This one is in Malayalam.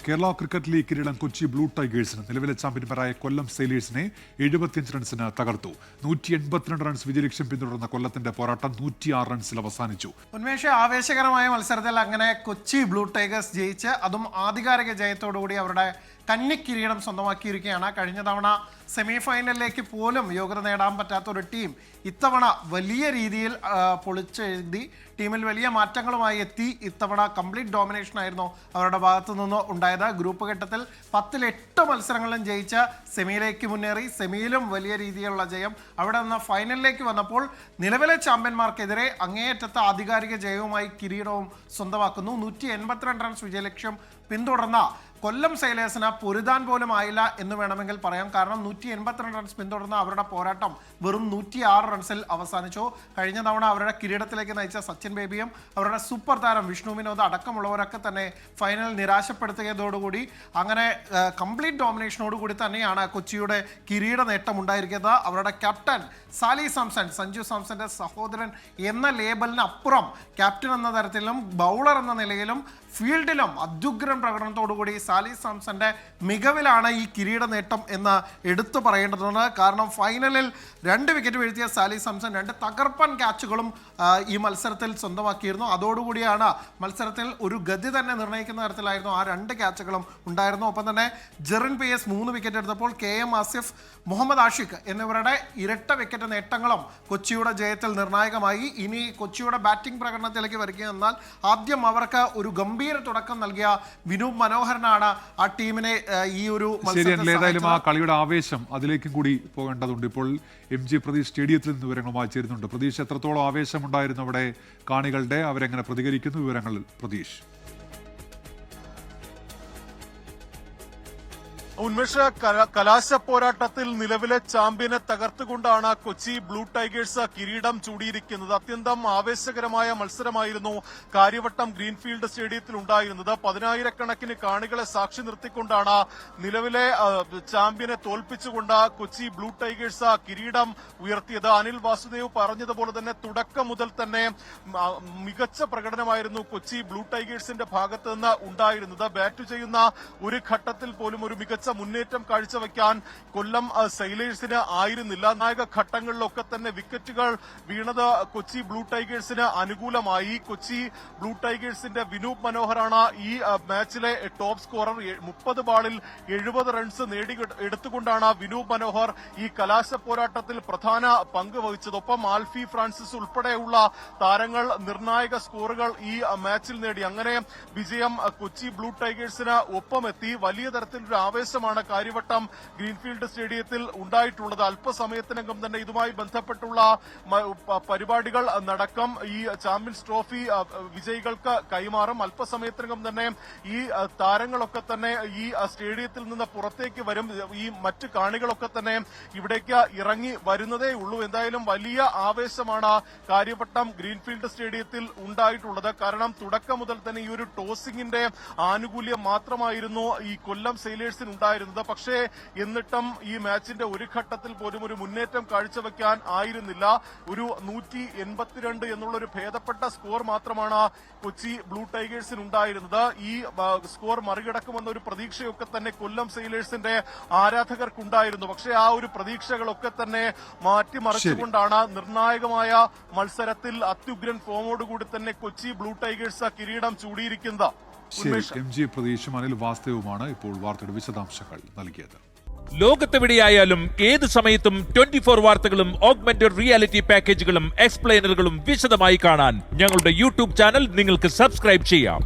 കേരള ക്രിക്കറ്റ് ലീഗ് കിരീടം കൊച്ചി ബ്ലൂ ടൈഗേഴ്സിന്. നിലവിലെ ചാമ്പ്യന്മാരായ കൊല്ലം സെയിലേഴ്സിനെ 75 റൺസിന് തകർത്തു. 182 റൺസ് വിജയലക്ഷ്യം പിന്തുടർന്ന കൊല്ലത്തിന്റെ പോരാട്ടം 106 റൺസിൽ അവസാനിച്ചു. ഉന്മേഷ്, ആവേശകരമായ മത്സരത്തിൽ അങ്ങനെ കൊച്ചി ബ്ലൂ ടൈഗേഴ്സ് ജയിച്ച് അതും ആധികാരിക ജയത്തോടുകൂടി അവരുടെ കന്നിക്കിരീടം സ്വന്തമാക്കിയിരിക്കുകയാണ്. കഴിഞ്ഞ തവണ സെമി ഫൈനലിലേക്ക് പോലും യോഗ്യത നേടാൻ പറ്റാത്ത ഒരു ടീം ഇത്തവണ വലിയ രീതിയിൽ പൊളിച്ചെഴുതി ടീമിൽ വലിയ മാറ്റങ്ങളുമായി എത്തി. ഇത്തവണ കംപ്ലീറ്റ് ഡോമിനേഷൻ ആയിരുന്നു അവരുടെ ഭാഗത്തു നിന്ന് ഉണ്ടായത്. ഗ്രൂപ്പ് ഘട്ടത്തിൽ 10-ൽ 8 മത്സരങ്ങളിലും ജയിച്ച് സെമിയിലേക്ക് മുന്നേറി. സെമിയിലും വലിയ രീതിയിലുള്ള ജയം. അവിടെ നിന്ന് ഫൈനലിലേക്ക് വന്നപ്പോൾ നിലവിലെ ചാമ്പ്യന്മാർക്കെതിരെ അങ്ങേയറ്റത്തെ ആധികാരിക ജയവുമായി കിരീടവും സ്വന്തമാക്കുന്നു. 182 റൺസ് വിജയലക്ഷ്യം പിന്തുടർന്ന കൊല്ലം സെയിലേഴ്സിന് പൊരുതാൻ പോലും ആയില്ല എന്ന് വേണമെങ്കിൽ പറയാം. കാരണം 182 റൺസ് പിന്തുടർന്ന അവരുടെ പോരാട്ടം വെറും 106 റൺസിൽ അവസാനിച്ചു. കഴിഞ്ഞ തവണ അവരുടെ കിരീടത്തിലേക്ക് നയിച്ച സച്ചിൻ ബേബിയും അവരുടെ സൂപ്പർ താരം വിഷ്ണു വിനോദ് അടക്കമുള്ളവരൊക്കെ തന്നെ ഫൈനൽ നിരാശപ്പെടുത്തിയതോടുകൂടി അങ്ങനെ കംപ്ലീറ്റ് ഡോമിനേഷനോടുകൂടി തന്നെയാണ് കൊച്ചിയുടെ കിരീട നേട്ടം ഉണ്ടായിരിക്കുന്നത്. അവരുടെ ക്യാപ്റ്റൻ സാലി സാംസൺ, സഞ്ജു സാംസന്റെ സഹോദരൻ എന്ന ലേബലിന് അപ്പുറം ക്യാപ്റ്റൻ എന്ന തരത്തിലും ബൗളർ എന്ന നിലയിലും ഫീൽഡിലും അത്യുഗ്രൻ പ്രകടനത്തോടുകൂടി സാലി സാംസന്റെ മികവിലാണ് ഈ കിരീട നേട്ടം എന്ന് എടുത്തു പറയേണ്ടതുണ്ട്. കാരണം ഫൈനലിൽ 2 വിക്കറ്റ് വീഴ്ത്തിയ സാലി സാംസൺ 2 തകർപ്പൻ ക്യാച്ചുകളും ഈ മത്സരത്തിൽ സ്വന്തമാക്കിയിരുന്നു. അതോടുകൂടിയാണ് മത്സരത്തിൽ ഒരു ഗതി തന്നെ നിർണ്ണയിക്കുന്ന തരത്തിലായിരുന്നു ആ 2 ക്യാച്ചുകളും ഉണ്ടായിരുന്നു. ഒപ്പം തന്നെ ജെറിൻ PS 3 വിക്കറ്റ് എടുത്തപ്പോൾ KM ആസിഫ്, മുഹമ്മദ് ആഷിഖ് എന്നിവരുടെ ഇരട്ട വിക്കറ്റ് നേട്ടങ്ങളും കൊച്ചിയുടെ ജയത്തിൽ നിർണായകമായി. ഇനി കൊച്ചിയുടെ ബാറ്റിംഗ് പ്രകടനത്തിലേക്ക് വരികയെന്നാൽ ആദ്യം അവർക്ക് ഒരു ഗംഭീര തുടക്കം നൽകിയ വിനൂപ് മനോഹരനാണ് ആ ടീമിനെ ഈ ഒരു ഏതായാലും ആ കളിയുടെ ആവേശം അതിലേക്കും കൂടി പോകേണ്ടതുണ്ട്. ഇപ്പോൾ MG പ്രതീഷ് സ്റ്റേഡിയത്തിൽ നിന്ന് വിവരങ്ങളുമായി ചേരുന്നുണ്ട്. പ്രതീഷ്, എത്രത്തോളം ആവേശമുണ്ടായിരുന്നു അവിടെ കാണികളുടെ? അവരെങ്ങനെ പ്രതികരിക്കുന്നു? വിവരങ്ങൾ പ്രതീഷ്. ഉന്മേഷ, കലാശ പോരാട്ടത്തിൽ നിലവിലെ ചാമ്പ്യനെ തകർത്തുകൊണ്ടാണ് കൊച്ചി ബ്ലൂ ടൈഗേഴ്സ് കിരീടം ചൂടിയിരിക്കുന്നത്. അത്യന്തം ആവേശകരമായ മത്സരമായിരുന്നു കാര്യവട്ടം ഗ്രീൻഫീൽഡ് സ്റ്റേഡിയത്തിൽ ഉണ്ടായിരുന്നത്. 10,000-കണക്കിന് കാണികളെ സാക്ഷി നിർത്തിക്കൊണ്ടാണ് നിലവിലെ ചാമ്പ്യനെ തോൽപ്പിച്ചുകൊണ്ട് കൊച്ചി ബ്ലൂ ടൈഗേഴ്സ് കിരീടം ഉയർത്തിയത്. അനിൽ വാസുദേവ് പറഞ്ഞതുപോലെ തന്നെ തുടക്കം മുതൽ തന്നെ മികച്ച പ്രകടനമായിരുന്നു കൊച്ചി ബ്ലൂ ടൈഗേഴ്സിന്റെ ഭാഗത്ത് നിന്ന് ഉണ്ടായിരുന്നത്. ബാറ്റ് ചെയ്യുന്ന ഒരു ഘട്ടത്തിൽ പോലും ഒരു മികച്ച മുന്നേറ്റം കാഴ്ചവെക്കാൻ കൊല്ലം സെയിലേഴ്സിന് ആയിരുന്നില്ല. നായക ഘട്ടങ്ങളിലൊക്കെ തന്നെ വിക്കറ്റുകൾ വീണത് കൊച്ചി ബ്ലൂ ടൈഗേഴ്സിന് അനുകൂലമായി. കൊച്ചി ബ്ലൂ ടൈഗേഴ്സിന്റെ വിനൂപ് മനോഹറാണ് ഈ മാച്ചിലെ ടോപ്പ് സ്കോറർ. 30 ബാളിൽ 70 റൺസ് എടുത്തുകൊണ്ടാണ് വിനൂപ് മനോഹർ ഈ കലാശ പോരാട്ടത്തിൽ പ്രധാന പങ്ക് വഹിച്ചത്. ഒപ്പം ആൽഫി ഫ്രാൻസിസ് ഉൾപ്പെടെയുള്ള താരങ്ങൾ നിർണായക സ്കോറുകൾ ഈ മാച്ചിൽ നേടി. അങ്ങനെ വിജയം കൊച്ചി ബ്ലൂ ടൈഗേഴ്സിന് ഒപ്പമെത്തി. വലിയ തരത്തിലൊരു ആവേശമാണ് കാര്യവട്ടം ഗ്രീൻഫീൽഡ് സ്റ്റേഡിയത്തിൽ ഉണ്ടായിട്ടുള്ളത്. അല്പസമയത്തിനകം തന്നെ ഇതുമായി ബന്ധപ്പെട്ടുള്ള പരിപാടികൾ നടക്കും. ഈ ചാമ്പ്യൻസ് ട്രോഫി വിജയികൾക്ക് കൈമാറും. അല്പസമയത്തിനകം തന്നെ ഈ താരങ്ങളൊക്കെ തന്നെ ഈ സ്റ്റേഡിയത്തിൽ നിന്ന് പുറത്തേക്ക് വരും. ഈ മറ്റ് കാണികളൊക്കെ തന്നെ ഇവിടേക്ക് ഇറങ്ങി വരുന്നതേ ഉള്ളൂ. എന്തായാലും വലിയ ആവേശമാണ് കാര്യവട്ടം ഗ്രീൻഫീൽഡ് സ്റ്റേഡിയത്തിൽ ഉണ്ടായിട്ടുള്ളത്. കാരണം തുടക്കം മുതൽ തന്നെ ഈ ഒരു ടോസിംഗിന്റെ ആനുകൂല്യം മാത്രമായിരുന്നു ഈ കൊല്ലം സെയിലേഴ്സിന് ഉണ്ടായിരുന്നത്. പക്ഷേ എന്നിട്ടും ഈ മാച്ചിന്റെ ഒരു ഘട്ടത്തിൽ പോലും ഒരു മുന്നേറ്റം കാഴ്ചവെക്കാൻ ആയിരുന്നില്ല. ഒരു 182 എന്നുള്ളൊരു ഭേദപ്പെട്ട സ്കോർ മാത്രമാണ് കൊച്ചി ബ്ലൂ ടൈഗേഴ്സിന് ഉണ്ടായിരുന്നത്. ഈ സ്കോർ മറികടക്കുമെന്ന ഒരു പ്രതീക്ഷയൊക്കെ തന്നെ കൊല്ലം സെയിലേഴ്സിന്റെ ആരാധകർക്കുണ്ടായിരുന്നു. പക്ഷേ ആ ഒരു പ്രതീക്ഷകളൊക്കെ തന്നെ മാറ്റിമറിച്ചുകൊണ്ടാണ് നിർണായകമായ മത്സരത്തിൽ അത്യുഗ്രൻ ഫോമോടുകൂടി തന്നെ കൊച്ചി ബ്ലൂ ടൈഗേഴ്സ് കിരീടം ചൂടിയിരിക്കുന്നത്. MG പ്രതീഷും അനിൽ വാസ്തവുമാണ് ഇപ്പോൾ വാർത്തയുടെ വിശദാംശങ്ങൾ നൽകിയത്. ലോകത്തെവിടെയായാലും ഏത് സമയത്തും 24 വാർത്തകളും ഓഗ്മെന്റഡ് റിയാലിറ്റി പാക്കേജുകളും എക്സ്പ്ലെയിനറുകളും വിശദമായി കാണാൻ ഞങ്ങളുടെ യൂട്യൂബ് ചാനൽ നിങ്ങൾക്ക് സബ്സ്ക്രൈബ് ചെയ്യാം.